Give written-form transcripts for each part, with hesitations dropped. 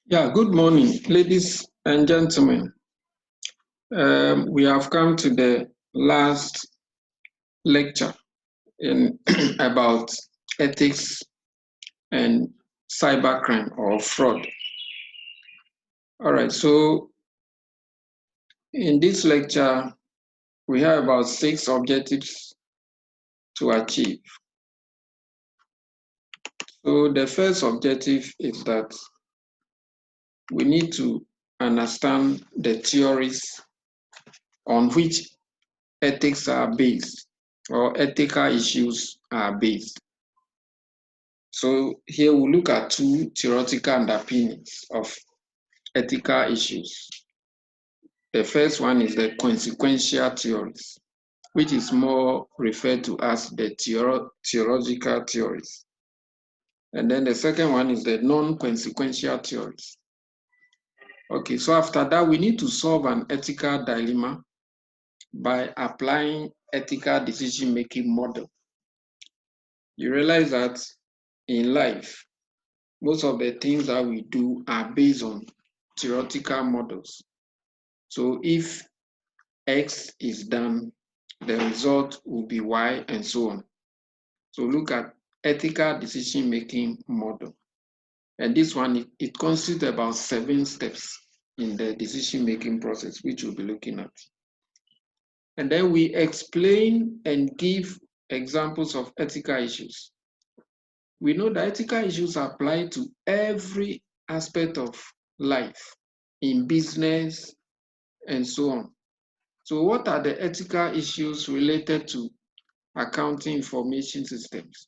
Yeah, good morning, ladies and gentlemen. We have come to the last lecture in about ethics and cybercrime or fraud. All right, so in this lecture, we have about 6 objectives to achieve. So the first objective is that we need to understand the theories on which ethics are based or ethical issues are based. So here we'll look at 2 theoretical underpinnings of ethical issues. The first one is the consequential theories, which is more referred to as the theological theories. And then the second one is the non-consequential theories. Okay, so after that, we need to solve an ethical dilemma by applying ethical decision-making model. You realize that in life, most of the things that we do are based on theoretical models. So if X is done, the result will be Y and so on. So look at ethical decision-making model. And this one, it consists about 7 steps in the decision-making process, which we'll be looking at. And then we explain and give examples of ethical issues. We know that ethical issues apply to every aspect of life, in business, and so on. So what are the ethical issues related to accounting information systems?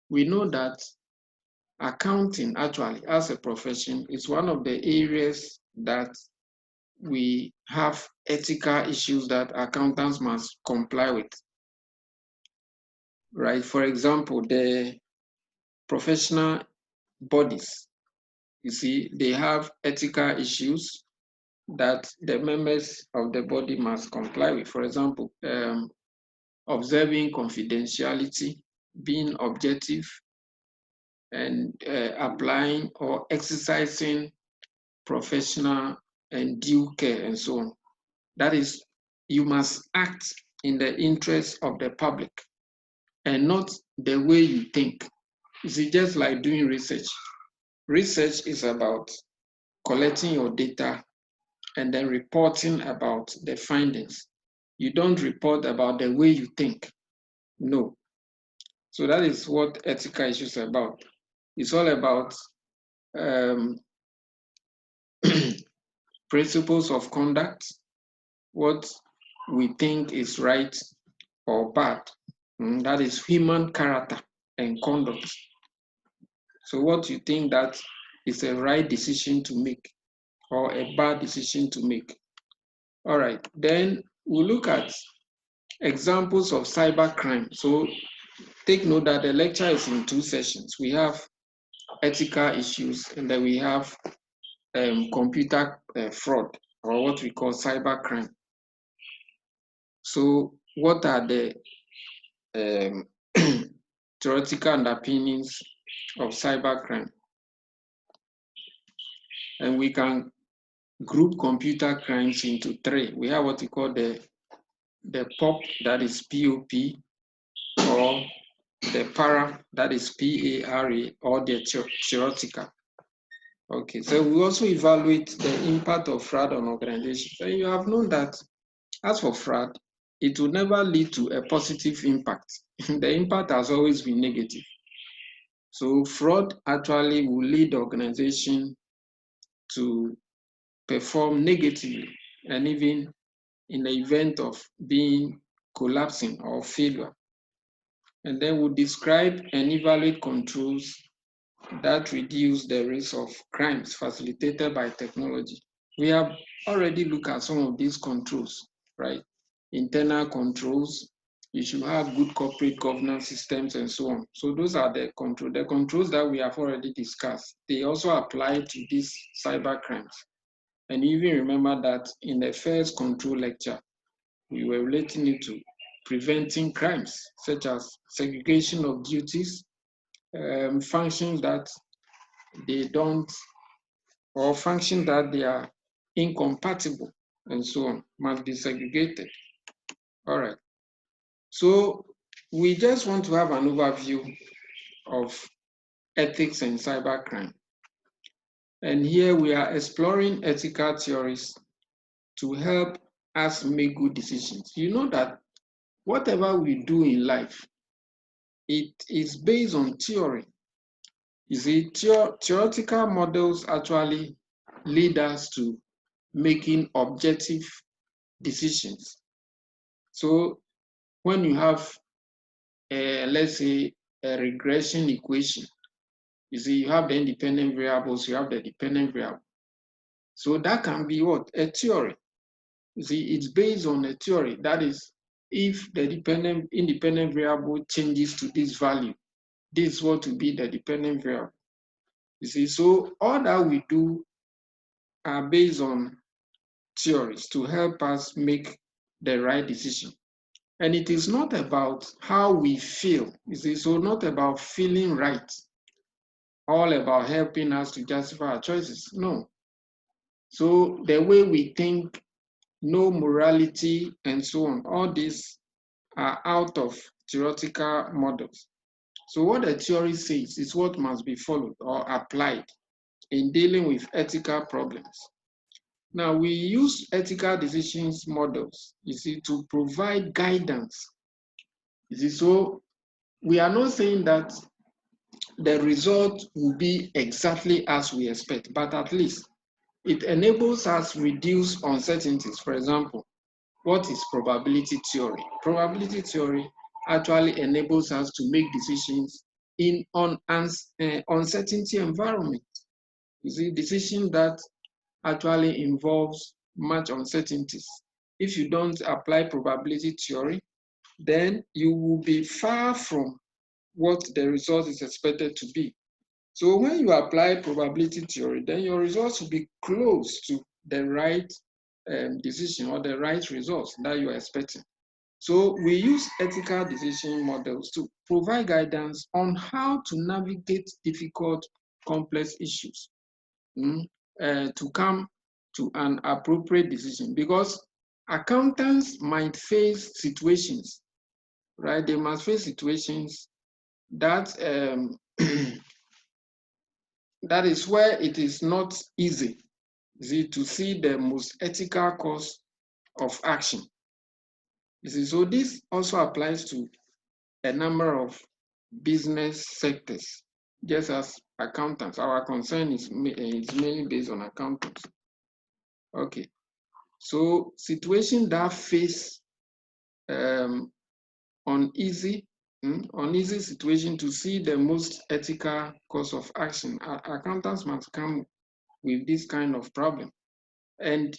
We know that accounting actually as a profession is one of the areas that we have ethical issues that accountants must comply with, right? For example, the professional bodies, you see, they have ethical issues that the members of the body must comply with. For example, observing confidentiality, being objective, and applying or exercising professional and due care and so on. That is, you must act in the interest of the public and not the way you think. You see, just like doing research. Research is about collecting your data and then reporting about the findings. You don't report about the way you think. No. So that is what ethical issues are about. It's all about principles of conduct, what we think is right or bad. That is human character and conduct. So what you think that is a right decision to make or a bad decision to make. All right, then we'll look at examples of cybercrime. So take note that the lecture is in 2 sessions. We have ethical issues and then we have computer fraud or what we call cybercrime. So what are the theoretical underpinnings of cybercrime? And we can group computer crimes into 3. We have what we call the POP, that is POP, or the para, that is PARA, or the theoretical. Okay, so we also evaluate the impact of fraud on organizations. And you have known that as for fraud, it will never lead to a positive impact. The impact has always been negative. So fraud actually will lead the organization to perform negatively, and even in the event of being collapsing or failure. And then we'll describe and evaluate controls that reduce the risk of crimes facilitated by technology. We have already looked at some of these controls, right? Internal controls, you should have good corporate governance systems and so on. So those are the controls that we have already discussed. They also apply to these cyber crimes. And you even remember that in the first control lecture, we were relating it to preventing crimes, such as segregation of duties, functions that they don't or functions that they are incompatible and so on must be segregated. All right. So we just want to have an overview of ethics and cybercrime. And here we are exploring ethical theories to help us make good decisions. You know that whatever we do in life, it is based on theory. You see, theoretical models actually lead us to making objective decisions. So when you have, let's say, a regression equation, you see, you have the independent variables, you have the dependent variable. So that can be what? A theory. You see, it's based on a theory. That is, if the independent variable changes to this value, this is what will be the dependent variable. You see, so all that we do are based on theories to help us make the right decision. And it is not about how we feel. You see, so not about feeling right, all about helping us to justify our choices. No. So the way we think, no morality, and so on, all these are out of theoretical models. So what the theory says is what must be followed or applied in dealing with ethical problems. Now, we use ethical decisions models, you see, to provide guidance. You see, so we are not saying that the result will be exactly as we expect, but at least it enables us to reduce uncertainties. For example, what is probability theory? Probability theory actually enables us to make decisions in uncertainty environment. You see, decision that actually involves much uncertainties. If you don't apply probability theory, then you will be far from what the result is expected to be. So when you apply probability theory, then your results will be close to the right decision or the right results that you are expecting. So we use ethical decision models to provide guidance on how to navigate difficult, complex issues to come to an appropriate decision, because accountants might face situations, right? They must face situations that that is where it is not easy, to see the most ethical course of action. You see, so this also applies to a number of business sectors, just as accountants. Our concern is mainly based on accountants. Okay, so situations that face uneasy situation to see the most ethical course of action, accountants must come with this kind of problem. And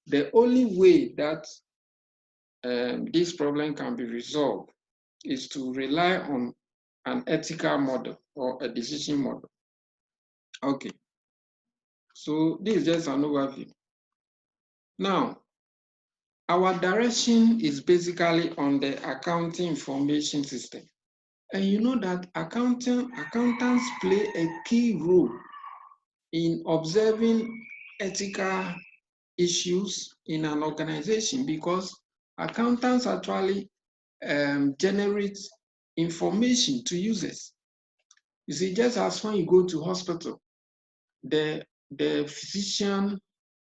the only way that this problem can be resolved is to rely on an ethical model or a decision model. Okay, so this is just an overview. Now, our direction is basically on the accounting information system. And you know that accountants play a key role in observing ethical issues in an organization, because accountants actually generate information to users. You see, just as when you go to hospital, the physician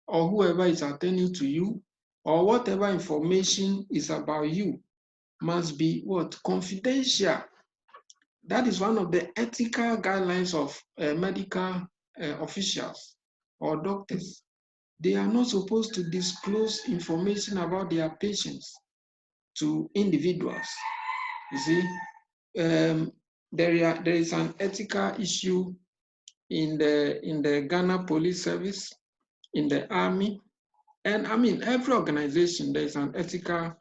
or whoever is attending to you, or whatever information is about you, must be what? Confidential. That is one of the ethical guidelines of medical officials or doctors. They are not supposed to disclose information about their patients to individuals. You see, there is an ethical issue in the Ghana Police Service, in the Army, and I mean every organization. There is an ethical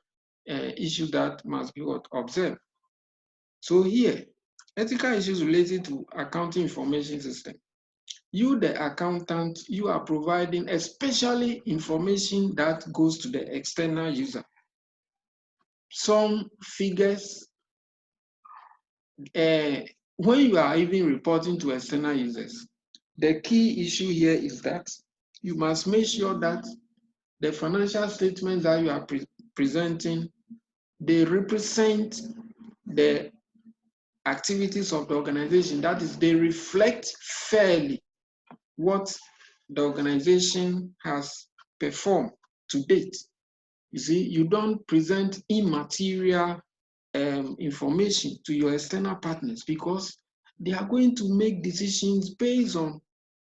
issue that must be observed. So here, ethical issues related to accounting information system. You, the accountant, you are providing especially information that goes to the external user. Some figures, when you are even reporting to external users, The key issue here is that you must make sure that the financial statements that you are presenting, they represent the activities of the organization. That is, they reflect fairly what the organization has performed to date. You see, you don't present immaterial information to your external partners because they are going to make decisions based on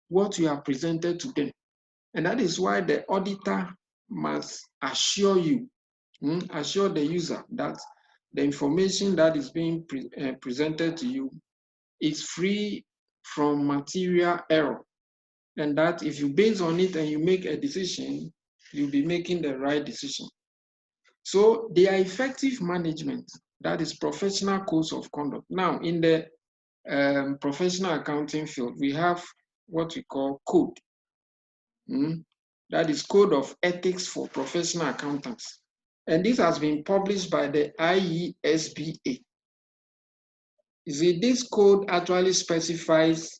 what you have presented to them. And that is why the auditor must assure you, assure the user that the information that is being presented to you is free from material error. And that if you base on it and you make a decision, you'll be making the right decision. So they are effective management, that is professional codes of conduct. Now, in the professional accounting field, we have what we call code. That is Code of Ethics for Professional Accountants. And this has been published by the IESBA. You see, this code actually specifies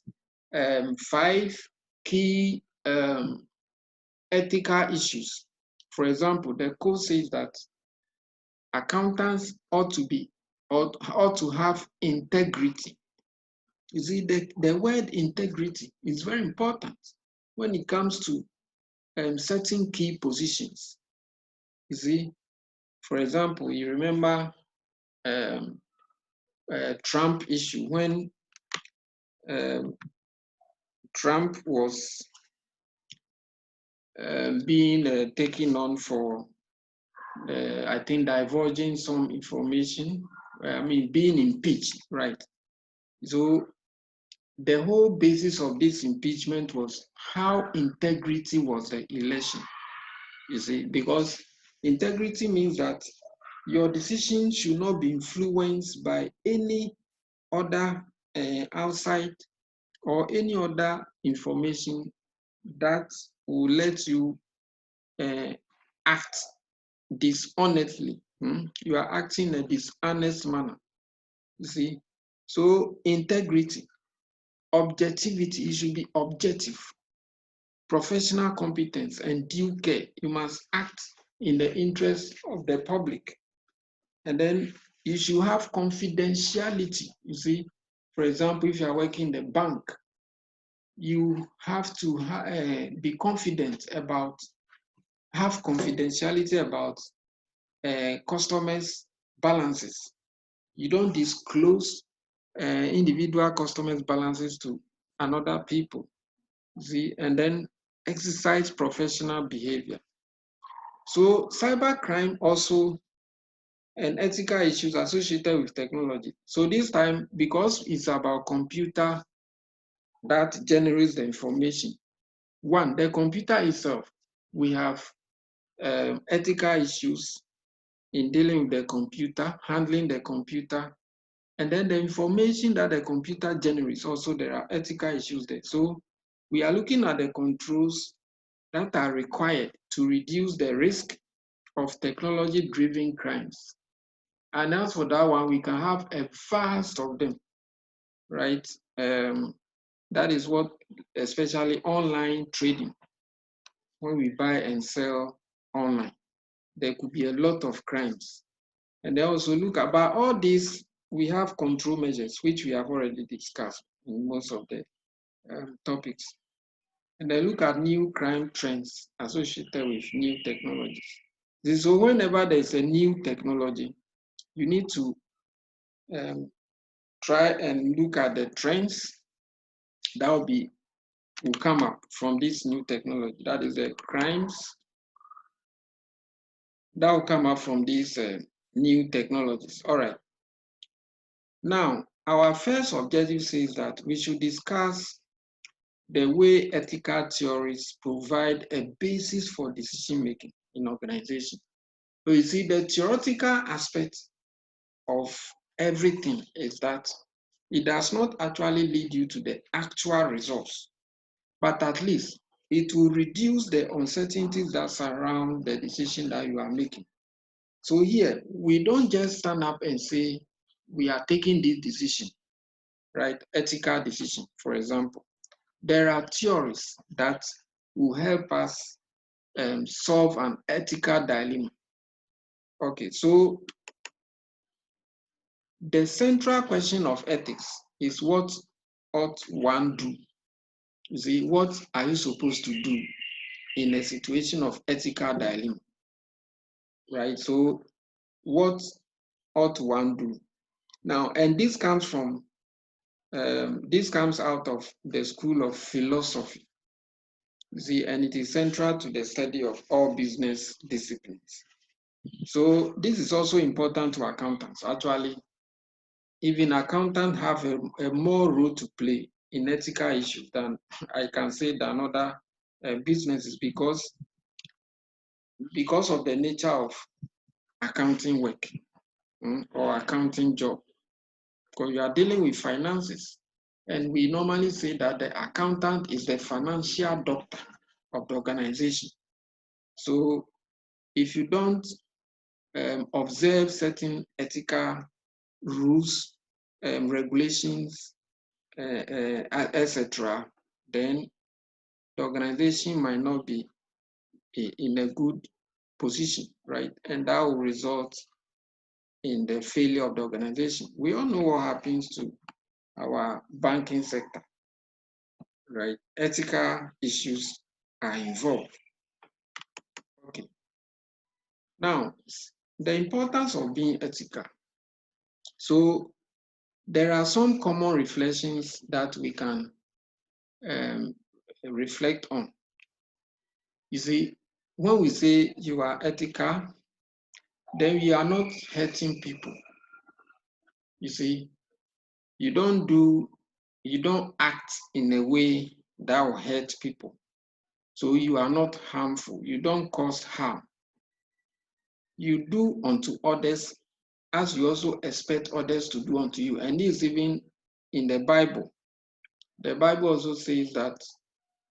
5 key ethical issues. For example, the code says that accountants ought to have integrity. You see, the word integrity is very important when it comes to certain key positions. You see, for example, you remember Trump issue when Trump was being taken on for, I think, divulging some information. Being impeached, right? So the whole basis of this impeachment was how integrity was the election. You see, because integrity means that your decision should not be influenced by any other outside or any other information that will let you act dishonestly. You are acting in a dishonest manner. You see, so integrity, objectivity, you should be objective, professional competence, and due care. You must act in the interest of the public. And then you should have confidentiality. You see, for example, if you are working in the bank, you have to be confident about, have confidentiality about customers' balances. You don't disclose individual customers' balances to another people. See, and then exercise professional behavior. So cybercrime also and ethical issues associated with technology. So this time, because it's about computer that generates the information, one, the computer itself, we have ethical issues in dealing with the computer, handling the computer, and then the information that the computer generates, also there are ethical issues there. So we are looking at the controls that are required to reduce the risk of technology-driven crimes. And as for that one, we can have a vast of them, right? That is what, especially online trading, when we buy and sell online, there could be a lot of crimes. And they also look about all these, we have control measures, which we have already discussed in most of the topics. And they look at new crime trends associated with new technologies. So whenever there's a new technology, you need to try and look at the trends that will come up from this new technology. That is the crimes that will come up from these new technologies. All right. Now, our first objective says that we should discuss the way ethical theories provide a basis for decision making in organizations. So you see, the theoretical aspect of everything is that it does not actually lead you to the actual results, but at least it will reduce the uncertainties that surround the decision that you are making. So here, we don't just stand up and say, we are taking this decision, right? Ethical decision, for example. there are theories that will help us solve an ethical dilemma. Okay, so the central question of ethics is what ought one do? You see, what are you supposed to do in a situation of ethical dilemma? Right? So what ought one do? Now, and this comes from this comes out of the school of philosophy. You see, and it is central to the study of all business disciplines. So this is also important to accountants. Actually, even accountants have a more role to play in ethical issues than I can say than other businesses because of the nature of accounting work or accounting job. Because you are dealing with finances, and we normally say that the accountant is the financial doctor of the organization. So if you don't observe certain ethical rules, regulations, etc., then the organization might not be in a good position, right? And that will result in the failure of the organization. We all know what happens to our banking sector, right? Ethical issues are involved. Okay. Now, the importance of being ethical. So there are some common reflections that we can reflect on. You see, when we say you are ethical, then you are not hurting people. You see, you don't act in a way that will hurt people. So you are not harmful. You don't cause harm. You do unto others as you also expect others to do unto you. And this is even in the Bible. The Bible also says that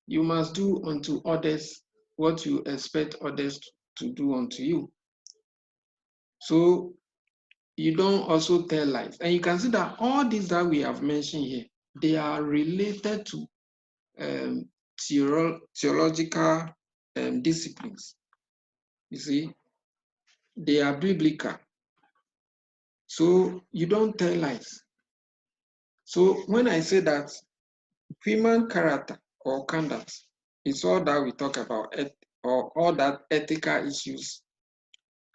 you must do unto others what you expect others to do unto you. So you don't also tell lies. And you can see that all these that we have mentioned here, they are related to theological disciplines. You see, they are biblical. So you don't tell lies. So when I say that human character or conduct is all that we talk about, or all that ethical issues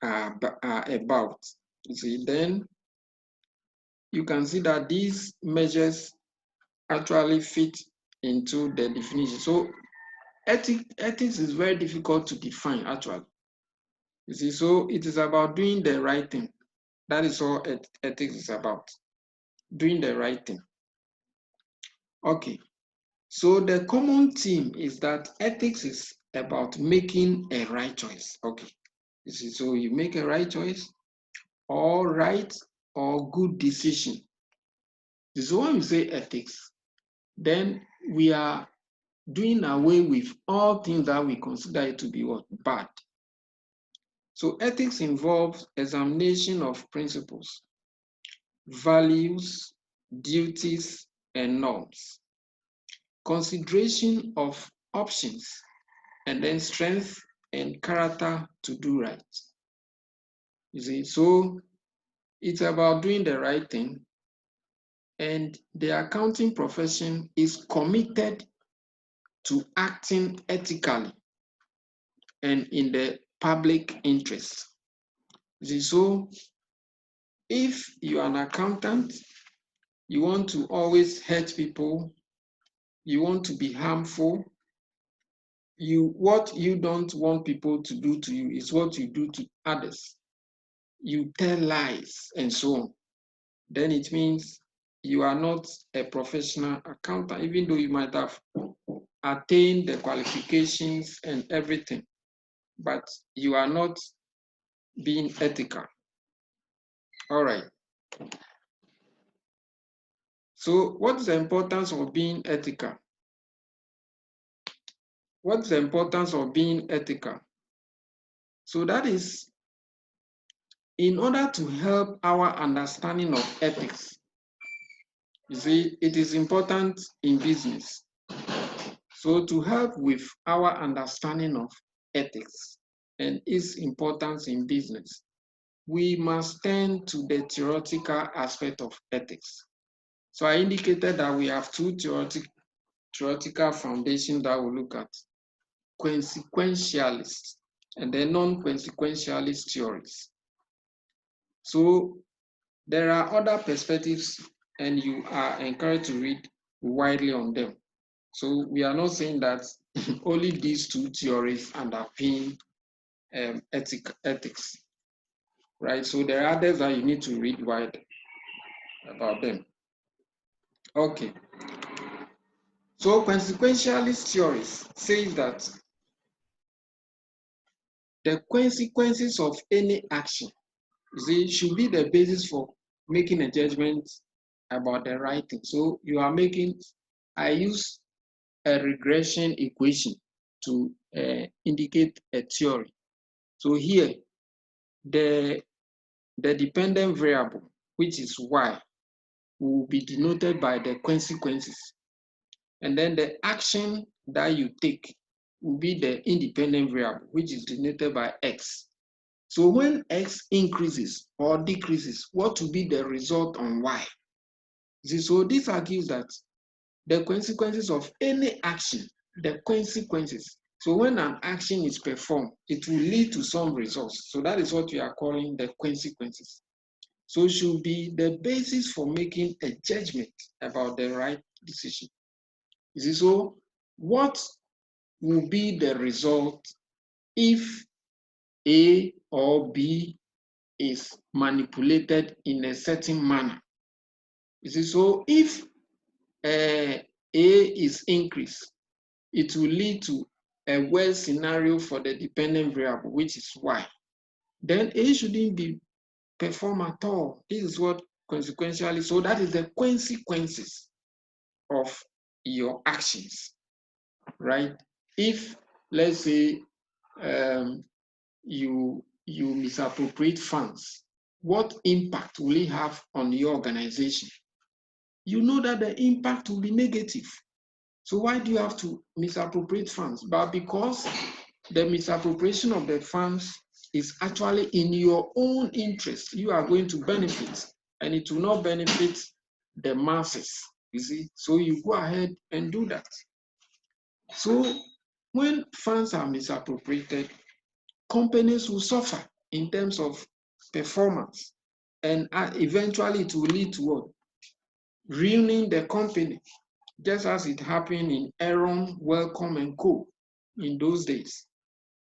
are about, you see, then you can see that these measures actually fit into the definition. So ethics is very difficult to define, actually. You see, so it is about doing the right thing. That is all ethics is about, doing the right thing. Okay, so the common theme is that ethics is about making a right choice. Okay, you see, so you make a right choice or right or good decision. So when we say ethics, then we are doing away with all things that we consider it to be what? Bad. So ethics involves examination of principles, values, duties, and norms, consideration of options, and then strength and character to do right. You see, so it's about doing the right thing, and the accounting profession is committed to acting ethically and in the public interest. You see, so if you are an accountant, you want to always hurt people, you want to be harmful, what you don't want people to do to you is what you do to others. You tell lies and so on. Then it means you are not a professional accountant, even though you might have attained the qualifications and everything, but you are not being ethical. All right. So what's the importance of being ethical? What's the importance of being ethical? So that is in order to help our understanding of ethics. You see, it is important in business. So to help with our understanding of ethics and its importance in business, we must turn to the theoretical aspect of ethics. So I indicated that we have two theoretical foundations that we'll look at: consequentialist and then non-consequentialist theories. So there are other perspectives, and you are encouraged to read widely on them. So we are not saying that only these two theories underpin ethics, right? So there are others that you need to read wide about them. Okay. So consequentialist theories says that the consequences of any action, should be the basis for making a judgment about the right thing. So you are making, I use a regression equation to indicate a theory. So here, the dependent variable, which is y, will be denoted by the consequences. And then the action that you take will be the independent variable, which is denoted by x. So when x increases or decreases, what will be the result on y? So this argues that the consequences of any action, the consequences. So when an action is performed, it will lead to some results. So that is what we are calling the consequences. So it should be the basis for making a judgment about the right decision. So what will be the result if A or B is manipulated in a certain manner? So if A is increased, it will lead to a worse scenario for the dependent variable, which is y. Then A shouldn't be performed at all. This is what consequentially, so that is the consequences of your actions, right? If, let's say, you misappropriate funds, what impact will it have on your organization? You know that the impact will be negative. So why do you have to misappropriate funds? But because the misappropriation of the funds is actually in your own interest, you are going to benefit, and it will not benefit the masses, So you go ahead and do that. So when funds are misappropriated, companies will suffer in terms of performance, and eventually it will lead to what? Ruining the company, just as it happened in Aaron, Welcome, and Co. in those days.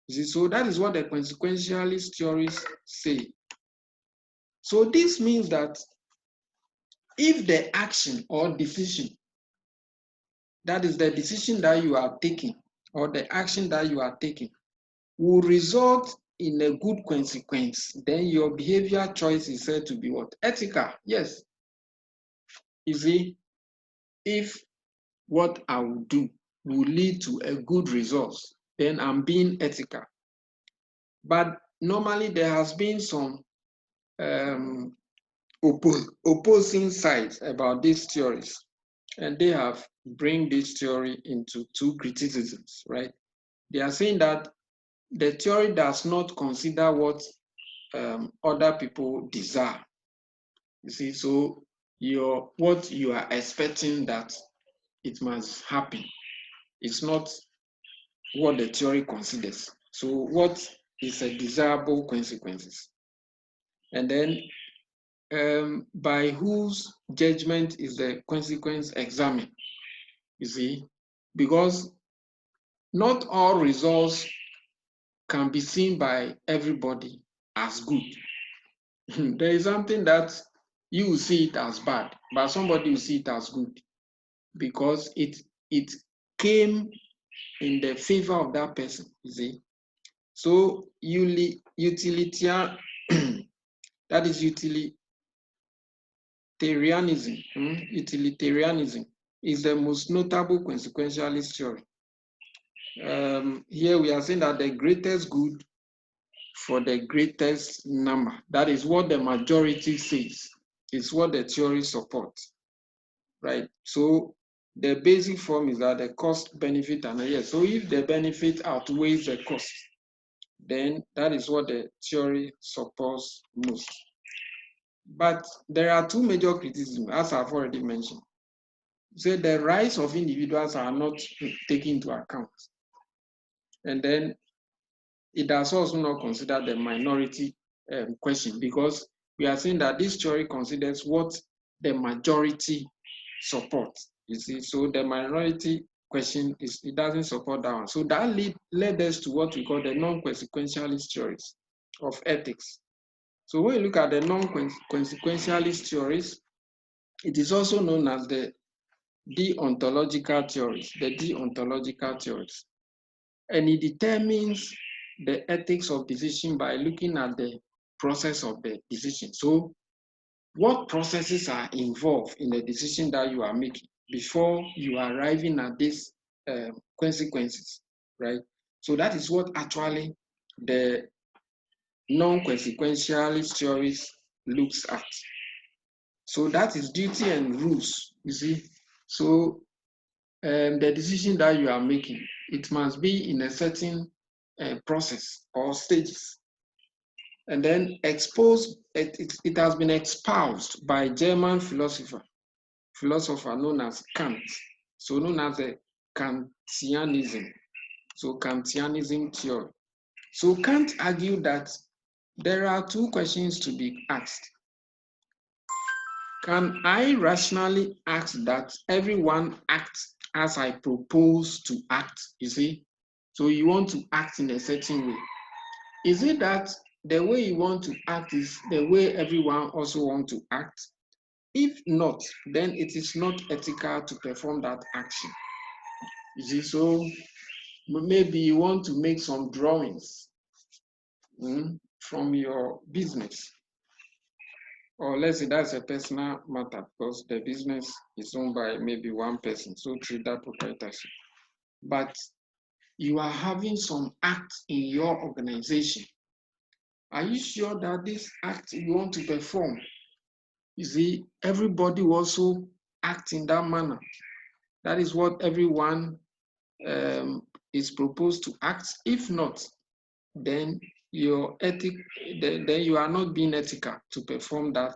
So that is what the consequentialist theories say. So this means that if the action or decision, that is the decision that you are taking, or the action that you are taking, will result in a good consequence, then your behavior choice is said to be what? Ethical. Yes. If what I will do will lead to a good result, then I'm being ethical. But normally there has been some opposing sides about these theories, and they have bring this theory into two criticisms, right? They are saying that the theory does not consider what other people desire. So what you are expecting that it must happen, it's not what the theory considers. So what is a desirable consequences? And then by whose judgment is the consequence examined? Because not all results can be seen by everybody as good. There is something that you will see it as bad, but somebody will see it as good because it came in the favor of that person. So utilitarian, that is utilitarianism is the most notable consequentialist theory. Here we are saying that the greatest good for the greatest number, that is what the majority says, is what the theory supports, right? So the basic form is that the cost benefit analysis. So if the benefit outweighs the cost, then that is what the theory supports most. But there are two major criticisms, as I've already mentioned. So the rights of individuals are not taken into account. And then it does also not consider the minority question, because we are saying that this theory considers what the majority supports. You see, so the minority question it doesn't support that one. So that led us to what we call the non-consequentialist theories of ethics. So when you look at the non-consequentialist theories, it is also known as the deontological theories, and it determines the ethics of decision by looking at the process of the decision. So what processes are involved in the decision that you are making before you are arriving at these consequences, right? So that is what actually the non-consequentialist theories looks at. So that is duty and rules, you see. So the decision that you are making, it must be in a certain process or stages. And then it has been espoused by German philosopher known as Kant, so known as the Kantianism. So Kantianism theory. So Kant argued that there are two questions to be asked. Can I rationally ask that everyone acts as I propose to act? You see? So you want to act in a certain way. Is it that the way you want to act is the way everyone also wants to act? If not, then it is not ethical to perform that action. You see, so maybe you want to make some drawings from your business. Or let's say that's a personal matter because the business is owned by maybe one person, so treat that proprietorship. But you are having some act in your organization. Are you sure that this act you want to perform, you see, everybody will also act in that manner? That is what everyone is proposed to act. If not, then then you are not being ethical to perform that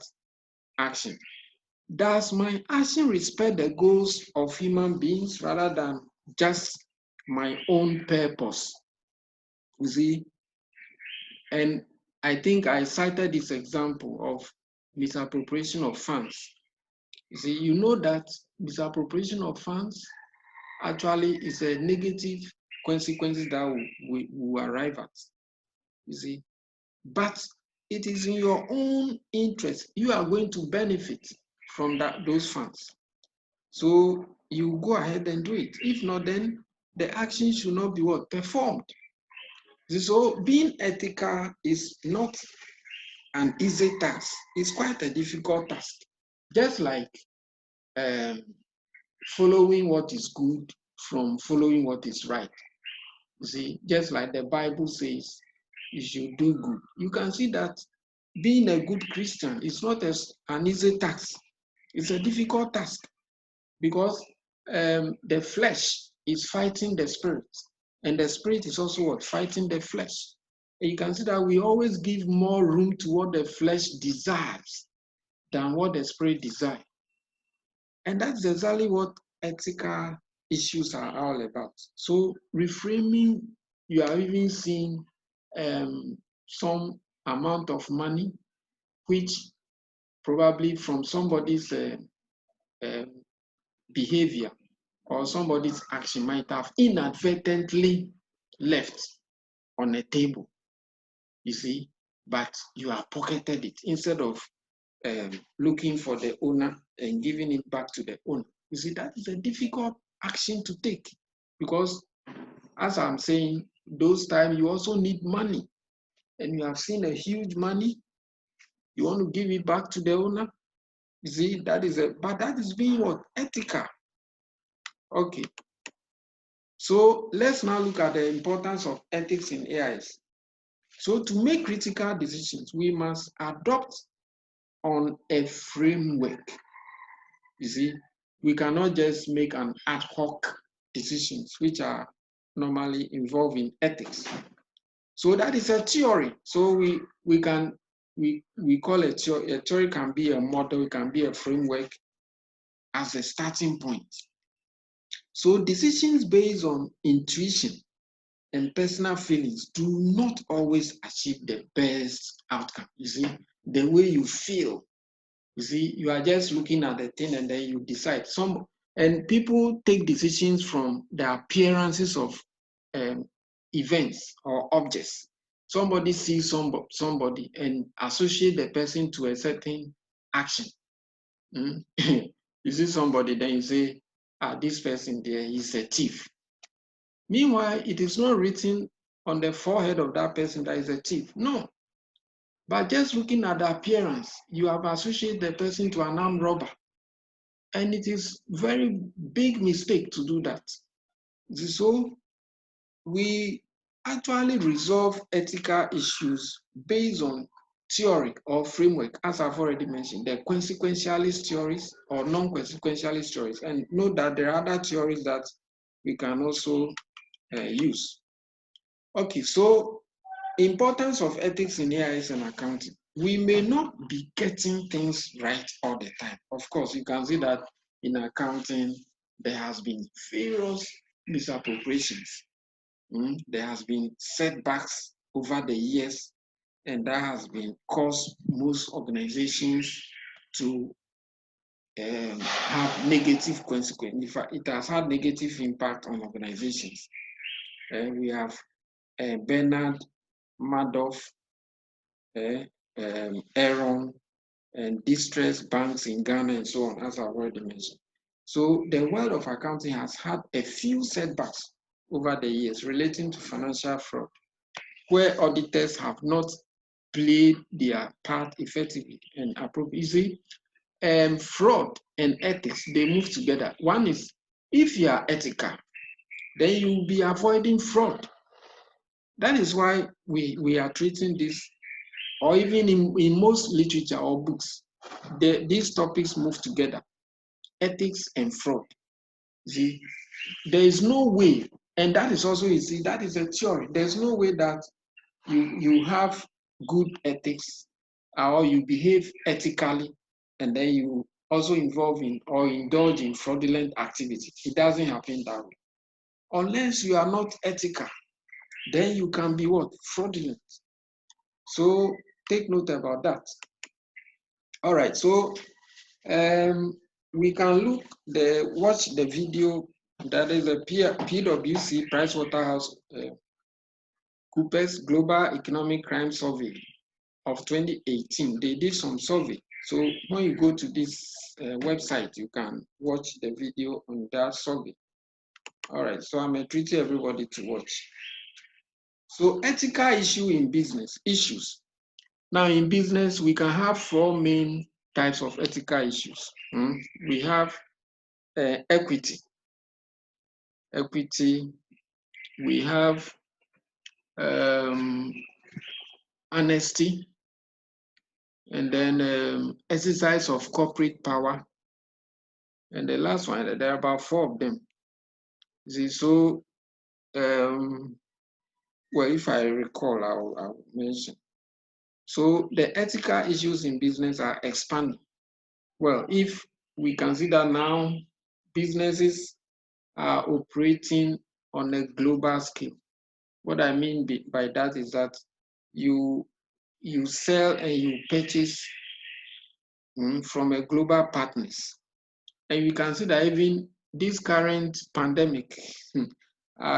action. Does my action respect the goals of human beings rather than just my own purpose? You see, and I think I cited this example of misappropriation of funds. You see, you know that misappropriation of funds actually is a negative consequences that we will arrive at. You see, but it is in your own interest. You are going to benefit from those funds. So you go ahead and do it. If not, then the action should not be what? Performed. So being ethical is not an easy task. It's quite a difficult task. Just like following what is good from following what is right. You see, just like the Bible says, you should do good. You can see that being a good Christian is not an easy task. It's a difficult task because the flesh is fighting the spirit, and the spirit is also what? Fighting the flesh. And you can see that we always give more room to what the flesh desires than what the spirit desires. And that's exactly what ethical issues are all about. So reframing, you are even seeing some amount of money, which probably from somebody's behavior or somebody's action might have inadvertently left on a table, you see, but you have pocketed it instead of looking for the owner and giving it back to the owner. You see, that is a difficult action to take because, as I'm saying, those times you also need money, and you have seen a huge money, you want to give it back to the owner. You see, but that is being what? Ethical. Okay. So let's now look at the importance of ethics in AIs. So to make critical decisions, we must adopt on a framework. You see, we cannot just make an ad hoc decisions, which are normally involved in ethics. So that is a theory. So we call it theory. A theory can be a model, it can be a framework as a starting point. So decisions based on intuition and personal feelings do not always achieve the best outcome. You see, the way you feel, you see, you are just looking at the thing and then you decide. And people take decisions from the appearances of events or objects. Somebody sees somebody and associate the person to a certain action. Mm? You see somebody, then you say, this person there is a thief. Meanwhile, it is not written on the forehead of that person that is a thief. No. But just looking at the appearance, you have associated the person to an armed robber. And it is very big mistake to do that. So we actually resolve ethical issues based on theory or framework, as I've already mentioned, the consequentialist theories or non-consequentialist theories. And note that there are other theories that we can also use. Okay, so importance of ethics in AIS and accounting. We may not be getting things right all the time. Of course, you can see that in accounting, there has been various misappropriations. There has been setbacks over the years, and that has been caused most organizations to have negative consequences. In fact, it has had negative impact on organizations. We have Bernard Madoff, Aaron, and distressed banks in Ghana and so on, as I already mentioned. So the world of accounting has had a few setbacks over the years relating to financial fraud, where auditors have not played their part effectively and appropriately. Fraud and ethics, they move together. One is, if you are ethical, then you will be avoiding fraud. That is why we are treating this, or even in most literature or books, these topics move together, ethics and fraud. See, there is no way, and that is also, you see, that is a theory. There's no way that you have good ethics or you behave ethically and then you also involve in or indulge in fraudulent activity. It doesn't happen that way. Unless you are not ethical, then you can be what? Fraudulent. So take note about that. All right, so we can watch the video. That is a PwC Pricewaterhouse Coopers Global Economic Crime Survey of 2018. They did some survey. So when you go to this website, you can watch the video on that survey. All right, so I'm treating everybody to watch. So ethical issue in business, issues. Now in business, we can have four main types of ethical issues. We have equity. We have honesty, and then exercise of corporate power. And the last one, there are about four of them. See, so, well, if I recall, I'll mention. So the ethical issues in business are expanding. Well, if we consider now businesses are operating on a global scale, what I mean by that is that you sell and you purchase from a global partners. And you can see that even this current pandemic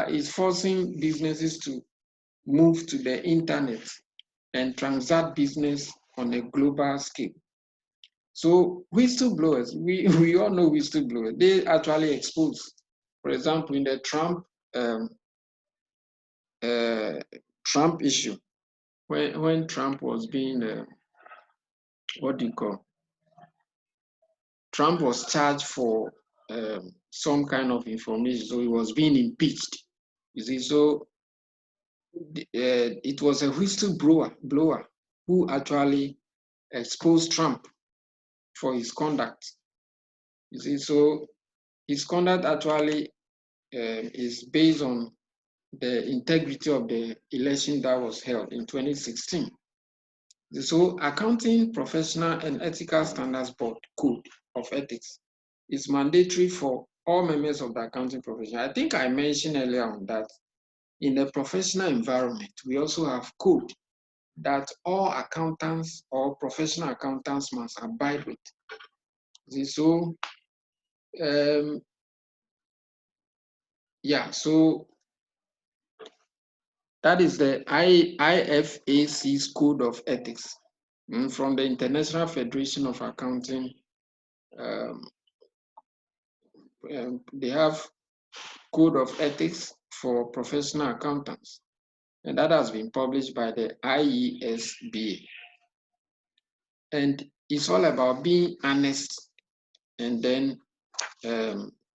is forcing businesses to move to the internet and transact business on a global scale. So whistleblowers, we all know whistleblowers, they actually expose. For example, in the Trump issue, when Trump was being, Trump was charged for some kind of information, so he was being impeached. You see, so it was a whistleblower who actually exposed Trump for his conduct. You see, so his conduct actually is based on the integrity of the election that was held in 2016. So Accounting Professional and Ethical Standards Board Code of Ethics is mandatory for all members of the accounting profession. I think I mentioned earlier on that in the professional environment, we also have code that all accountants or professional accountants must abide with. So, so that is the IFAC's Code of Ethics from the International Federation of Accounting. They have Code of Ethics for Professional Accountants, and that has been published by the IESBA. And it's all about being honest and then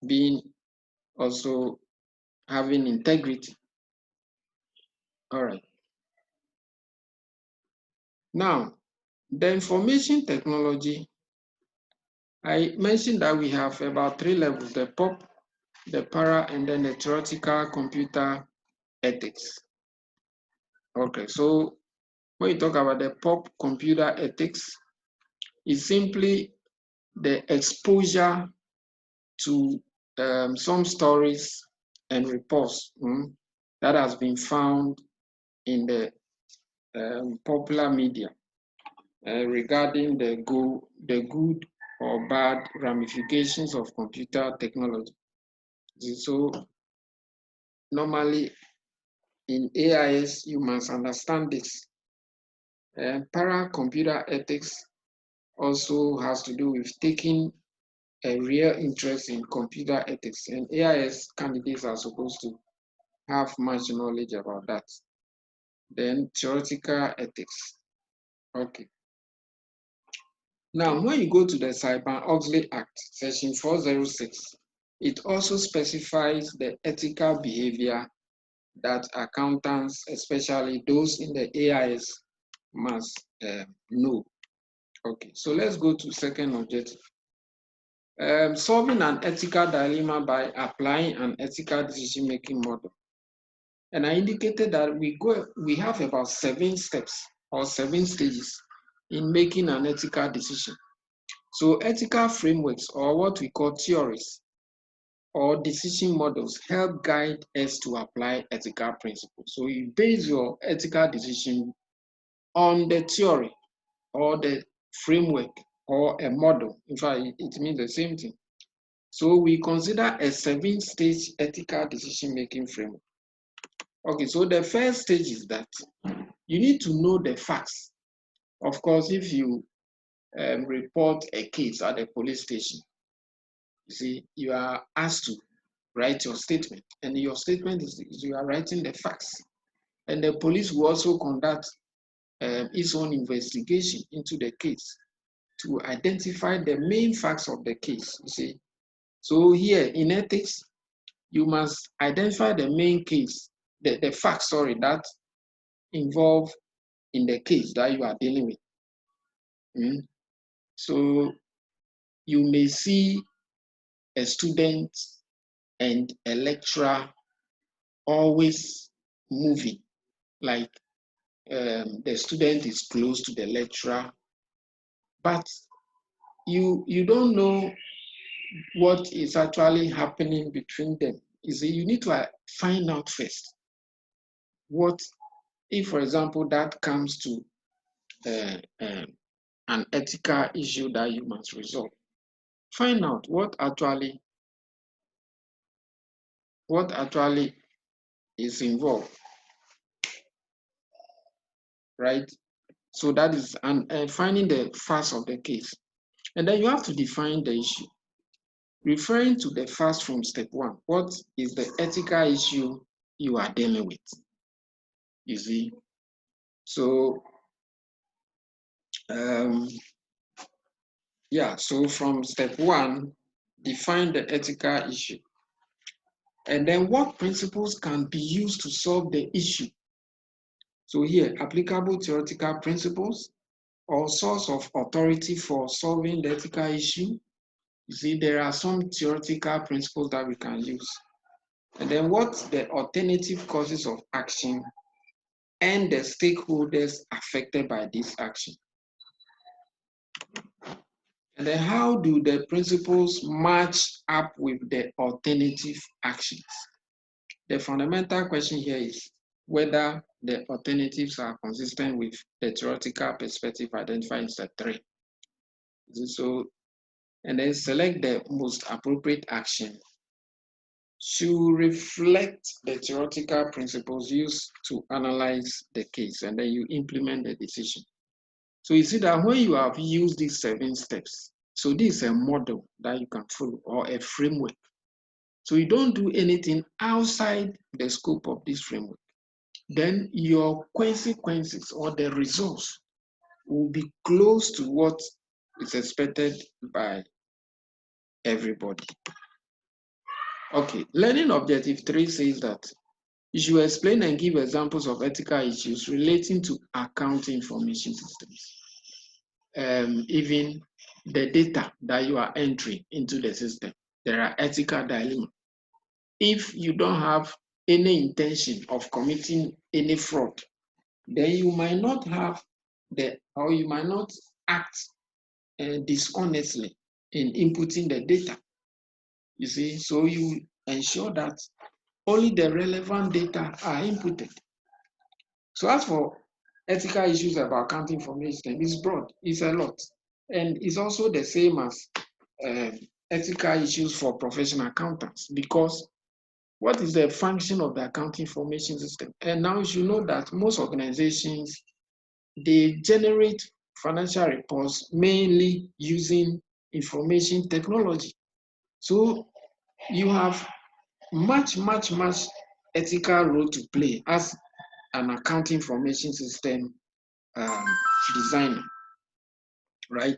being also having integrity. All right. Now, the information technology, I mentioned that we have about 3 levels, the POP, the para, and then the theoretical computer ethics. Okay, so when you talk about the POP computer ethics, it's simply the exposure to some stories and reports that has been found in the popular media regarding the good or bad ramifications of computer technology. So normally in AIS, you must understand this. Para-computer ethics also has to do with taking a real interest in computer ethics, and AIS candidates are supposed to have much knowledge about that. Then theoretical ethics. Okay. Now, when you go to the Sarbanes-Oxley Act, Section 406, it also specifies the ethical behavior that accountants, especially those in the AIS, must know. Okay, so let's go to second objective. Solving an ethical dilemma by applying an ethical decision-making model. And I indicated that we have about 7 steps or 7 stages in making an ethical decision. So ethical frameworks, or what we call theories or decision models, help guide us to apply ethical principles. So you base your ethical decision on the theory or the framework or a model. In fact, it means the same thing. So we consider a 7-stage ethical decision-making framework. Okay, so the first stage is that you need to know the facts. Of course, if you report a case at the police station, you see, you are asked to write your statement, and your statement is you are writing the facts. And the police will also conduct its own investigation into the case to identify the main facts of the case, you see. So here in ethics, you must identify the main case, the facts, that involve in the case that you are dealing with. So you may see a student and a lecturer always moving, like the student is close to the lecturer, but you don't know what is actually happening between them. You see, you need to find out first what, if, for example, that comes to an ethical issue that you must resolve. Find out what actually is involved, right? So that is finding the facts of the case. And then you have to define the issue. Referring to the facts from step 1, what is the ethical issue you are dealing with? You see? So, so from step 1, define the ethical issue. And then what principles can be used to solve the issue? So here, applicable theoretical principles or source of authority for solving the ethical issue, You see, there are some theoretical principles that we can use. And then what's the alternative causes of action and the stakeholders affected by this action? And then how do the principles match up with the alternative actions? The fundamental question here is whether the alternatives are consistent with the theoretical perspective identified in step 3. So, and then select the most appropriate action to reflect the theoretical principles used to analyze the case, and then you implement the decision. So you see that when you have used these 7 steps, so this is a model that you can follow or a framework. So you don't do anything outside the scope of this framework. Then your consequences or the results will be close to what is expected by everybody. Okay, learning objective 3 says that you should explain and give examples of ethical issues relating to accounting information systems. Even the data that you are entering into the system, there are ethical dilemmas. If you don't have any intention of committing any fraud, then you might not have or you might not act dishonestly in inputting the data. You see, so you ensure that only the relevant data are inputted. So as for ethical issues about accounting information, it's broad, it's a lot. And it's also the same as ethical issues for professional accountants, because what is the function of the accounting information system? And now you should know that most organizations, they generate financial reports mainly using information technology. So you have much ethical role to play as an accounting information system designer, right?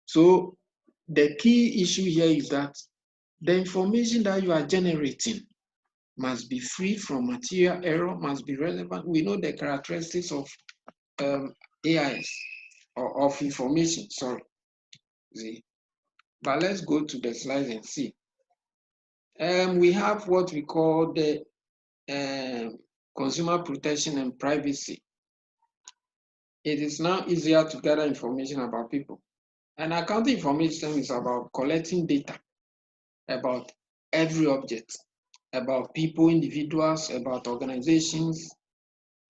So the key issue here is that the information that you are generating must be free from material error, must be relevant. We know the characteristics of AIS or of information, sorry. See, but let's go to the slides and see. We have what we call the consumer protection and privacy. It is now easier to gather information about people. An accounting information is about collecting data about every object, about people, individuals, about organizations,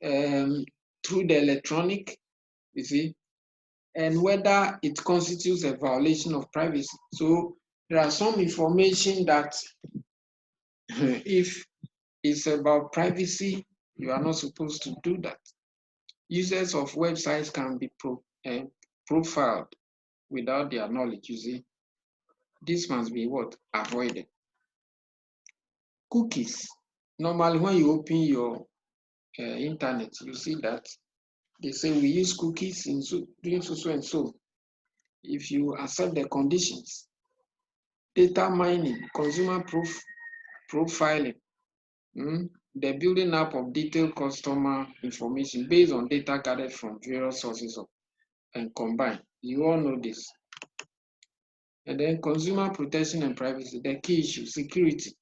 through the electronic, you see, and whether it constitutes a violation of privacy. So there are some information that if it's about privacy, you are not supposed to do that. Users of websites can be profiled without their knowledge, you see. This must be what? Avoided. Cookies. Normally, when you open your internet, you see that they say we use cookies in doing so and so. If you accept the conditions, data mining, consumer profiling, the building up of detailed customer information based on data gathered from various sources and combined. You all know this. And then consumer protection and privacy, the key issue, security.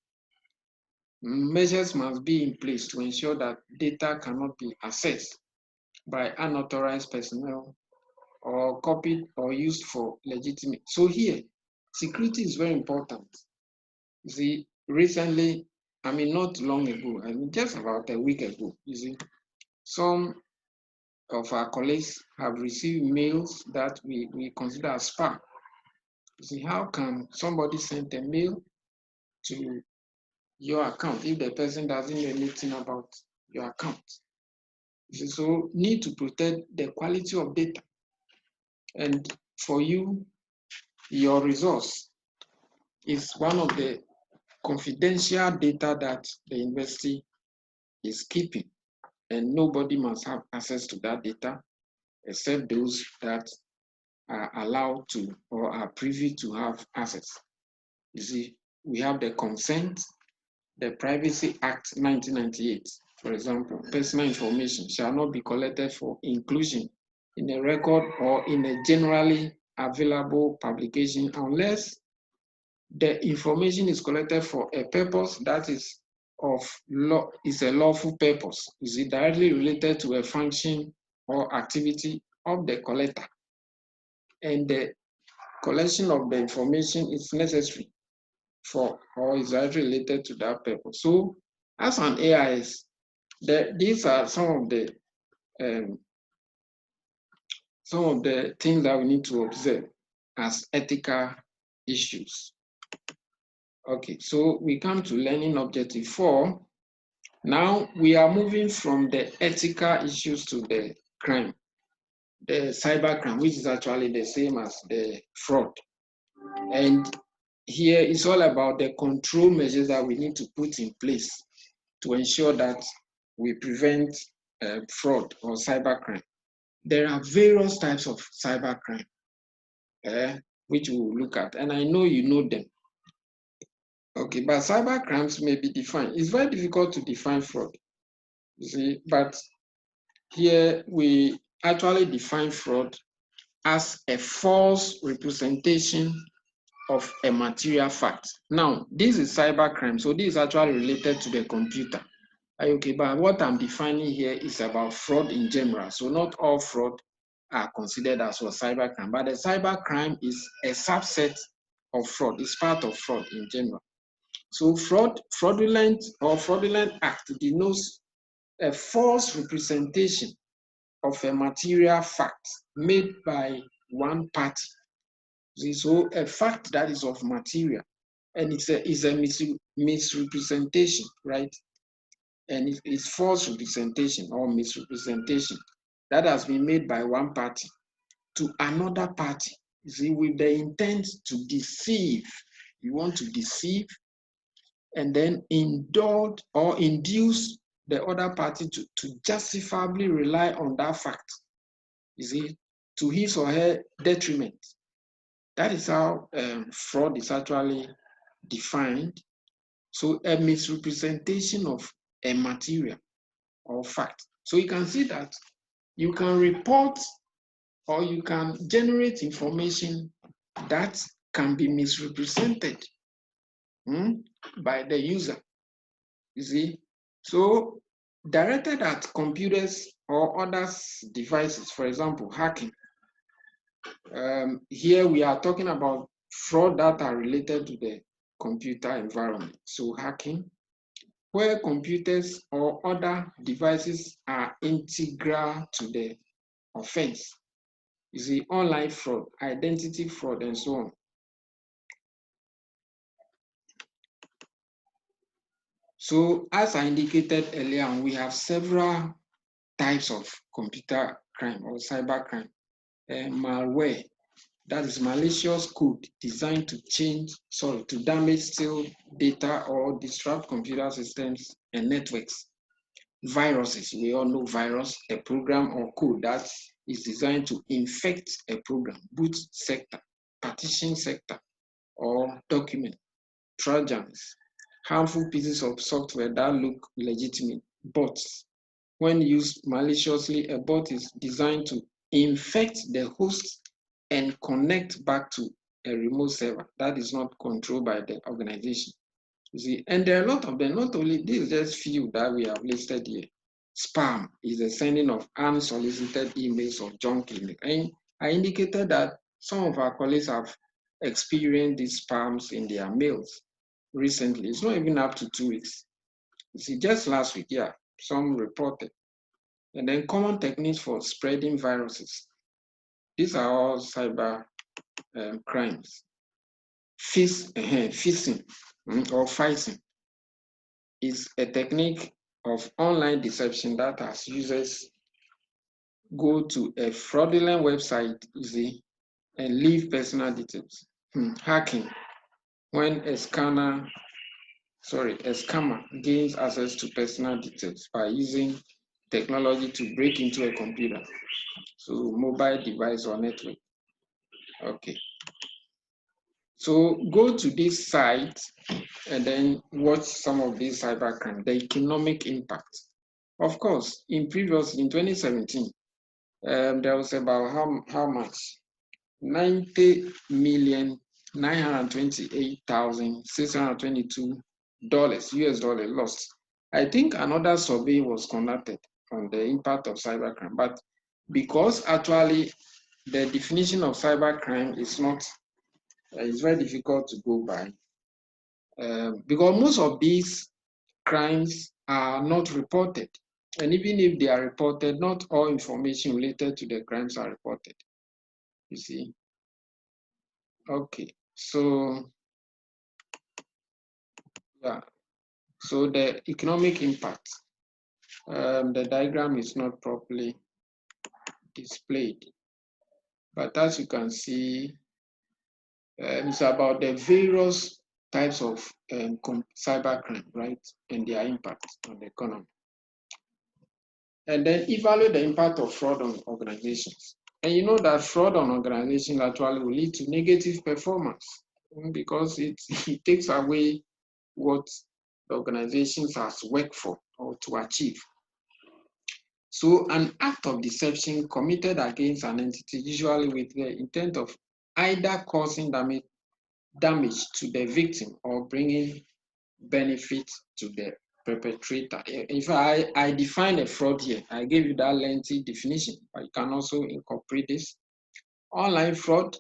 Measures must be in place to ensure that data cannot be accessed by unauthorized personnel or copied or used for legitimate. So here, security is very important. You see, recently, not long ago, just about a week ago, you see, some of our colleagues have received mails that we consider as spam. You see, how can somebody send a mail to your account if the person doesn't know anything about your account? You see, so need to protect the quality of data. And for you, your resource is one of the confidential data that the university is keeping, and nobody must have access to that data except those that are allowed to or are privy to have access. You see, we have the consent, the Privacy Act 1998, for example. Personal information shall not be collected for inclusion in a record or in a generally available publication unless the information is collected for a purpose that is of law, is a lawful purpose. Is it directly related to a function or activity of the collector? And the collection of the information is necessary for or is directly related to that purpose. So as an AIS, these are some of the things that we need to observe as ethical issues. Okay, so we come to learning objective 4. Now we are moving from the ethical issues to the crime, the cybercrime, which is actually the same as the fraud. And here it's all about the control measures that we need to put in place to ensure that we prevent fraud or cybercrime. There are various types of cybercrime, which we will look at, and I know you know them. Okay, but cybercrimes may be defined. It's very difficult to define fraud, you see, but here we actually define fraud as a false representation of a material fact. Now, this is cybercrime, so this is actually related to the computer. Okay, but what I'm defining here is about fraud in general. So not all fraud are considered as a cybercrime, but the cybercrime is a subset of fraud. It's part of fraud in general. So fraudulent act denotes a false representation of a material fact made by one party. So a fact that is of material, and it's a misrepresentation, right? And it's false representation or misrepresentation that has been made by one party to another party. You see, with the intent to deceive. You want to deceive and then indulge or induce the other party to justifiably rely on that fact, you see, to his or her detriment. That is how fraud is actually defined. So a misrepresentation of a material or fact. So you can see that you can report or you can generate information that can be misrepresented by the user, you see. So directed at computers or other devices, for example, hacking. Here we are talking about fraud that are related to the computer environment. So hacking, where computers or other devices are integral to the offense. You see, online fraud, identity fraud, and so on. So as I indicated earlier, we have several types of computer crime or cyber crime. Malware, that is malicious code designed to damage, steal data or disrupt computer systems and networks. Viruses, we all know virus, a program or code that is designed to infect a program, boot sector, partition sector, or document. Trojans, harmful pieces of software that look legitimate. Bots, when used maliciously, a bot is designed to infect the host and connect back to a remote server that is not controlled by the organization. You see, and there are a lot of them, not only these, just few that we have listed here. Spam is the sending of unsolicited emails or junk email. And I indicated that some of our colleagues have experienced these spams in their mails recently. It's not even up to 2 weeks. You see, just last week, yeah, some reported. And then common techniques for spreading viruses. These are all cyber crimes. Phishing or phishing is a technique of online deception that has users go to a fraudulent website, you see, and leave personal details. Hacking, when a scammer gains access to personal details by using technology to break into a computer, so mobile device or network. Okay. So go to this site and then watch some of these cybercrime, the economic impact. Of course, in 2017, there was about how much? $90 million $928,622 US dollar lost. I think another survey was conducted on the impact of cybercrime, but because actually the definition of cybercrime is not, it's very difficult to go by, because most of these crimes are not reported. And even if they are reported, not all information related to the crimes are reported, you see. Okay, so yeah, so the economic impact, the diagram is not properly displayed, but as you can see, it's about the various types of cybercrime, right, and their impact on the economy. And then evaluate the impact of fraud on organizations. And you know that fraud on organizations actually will lead to negative performance because it takes away what the organizations has worked for or to achieve. So an act of deception committed against an entity, usually with the intent of either causing damage to the victim or bringing benefit to the perpetrator. If I define a fraud here, I gave you that lengthy definition, but you can also incorporate this. Online fraud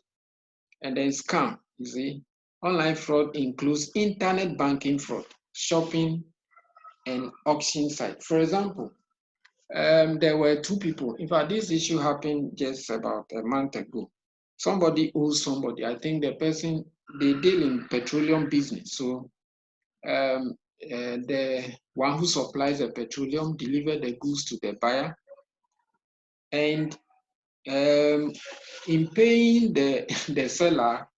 and then scam, you see. Online fraud includes internet banking fraud, shopping, and auction site. For example, there were two people. In fact, this issue happened just about a month ago. Somebody owes somebody. I think the person, they deal in petroleum business. So the one who supplies the petroleum delivered the goods to the buyer. And in paying the seller,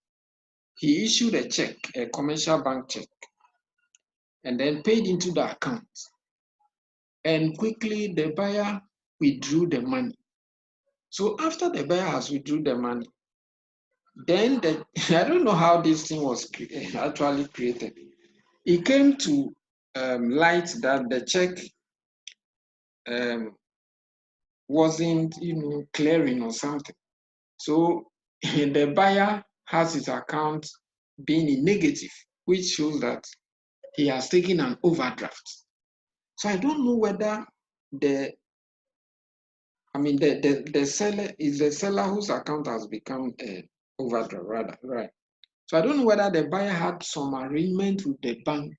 he issued a check, a commercial bank check, and then paid into the account. And quickly the buyer withdrew the money. So after the buyer has withdrew the money, then I don't know how this thing was actually created. It came to light that the check wasn't, clearing or something. So the buyer has his account being in negative, which shows that he has taken an overdraft. So I don't know whether the seller is the seller whose account has become overdraft, rather, right? So I don't know whether the buyer had some arrangement with the bank.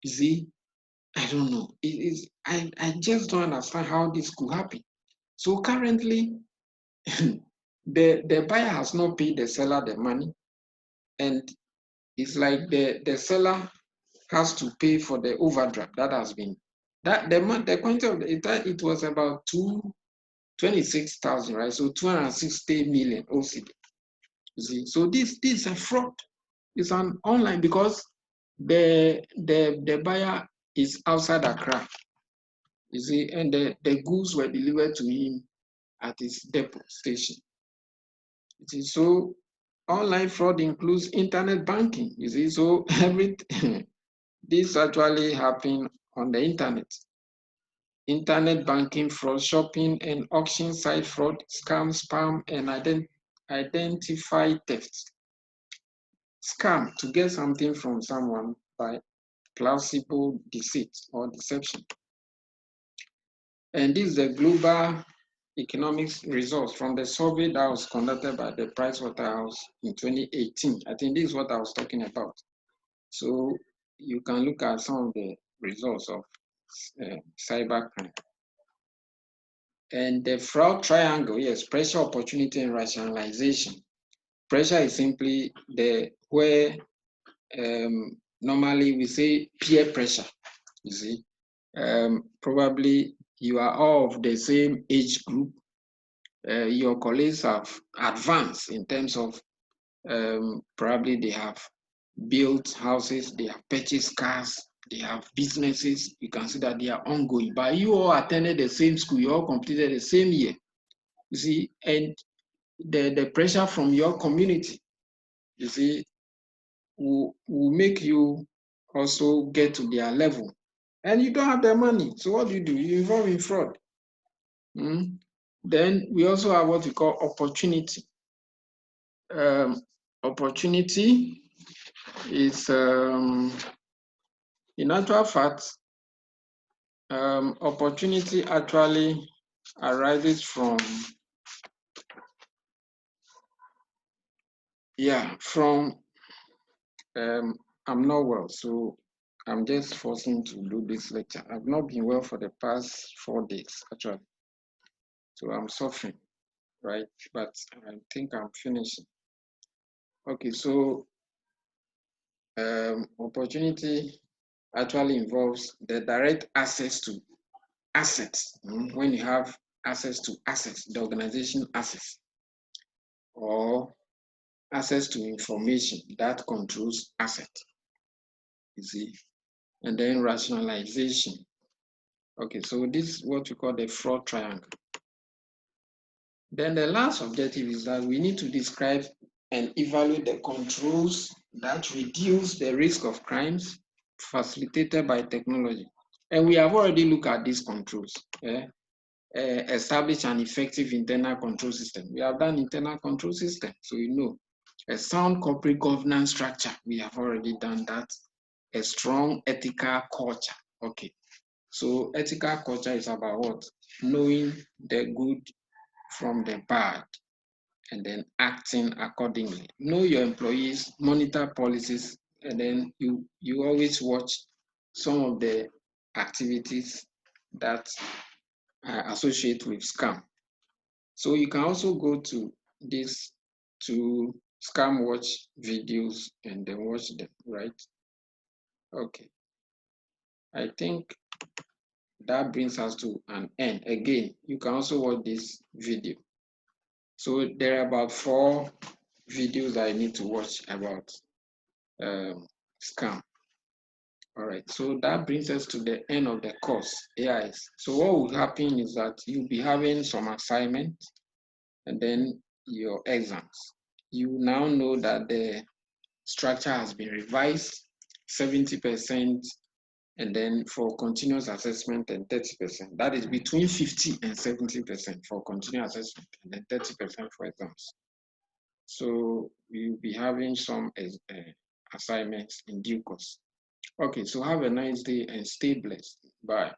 You see, I don't know. I just don't understand how this could happen. So currently, the buyer has not paid the seller the money, and it's like the seller has to pay for the overdraft that has been the quantity of it was about 26,000, right? So 260 million OCD. You see, so this is a fraud. It's an online because the buyer is outside Accra. You see, and the goods were delivered to him at his depot station. You see, so online fraud includes internet banking. You see, so everything this actually happened on the internet. Internet banking fraud, shopping and auction site fraud, scam, spam, and identify theft. Scam, to get something from someone by plausible deceit or deception. And this is the global economics results from the survey that was conducted by the Pricewaterhouse in 2018. I think this is what I was talking about. So you can look at some of the results of cybercrime. And the fraud triangle, yes, pressure, opportunity, and rationalization. Pressure is simply where normally we say peer pressure, you see. Probably you are all of the same age group. Your colleagues have advanced in terms of probably they have built houses, they have purchased cars, they have businesses. You can see that they are ongoing. But you all attended the same school, you all completed the same year. You see, and the pressure from your community, you see, will make you also get to their level. And you don't have the money. So what do? You involve in fraud. Then we also have what we call opportunity. opportunity is, in actual fact, opportunity actually arises from, I'm not well, so I'm just forcing to do this lecture. I've not been well for the past 4 days, actually. So I'm suffering, right? But I think I'm finishing. Okay, so opportunity actually involves the direct access to assets. When you have access to assets, the organization access, or access to information that controls asset, you see, and then rationalization. Okay, so this is what we call the fraud triangle. Then the last objective is that we need to describe and evaluate the controls that reduce the risk of crimes facilitated by technology. And we have already looked at these controls. Establish an effective internal control system. We have done internal control system, so you know. A sound corporate governance structure, we have already done that. A strong ethical culture. Okay, so ethical culture is about what? Knowing the good from the bad and then acting accordingly. Know your employees, monitor policies, and then you always watch some of the activities that are associated with scam. So you can also go to this to scam watch videos and then watch them, right? Okay. I think that brings us to an end. Again, you can also watch this video. So there are about 4 videos I need to watch about scam. All right, so that brings us to the end of the course, AIs. So what will happen is that you'll be having some assignment and then your exams. You now know that the structure has been revised, 70%, and then for continuous assessment and 30%. That is between 50 and 70% for continuous assessment and then 30% for exams. So you'll be having some assignments in due course. Okay, so have a nice day and stay blessed. Bye.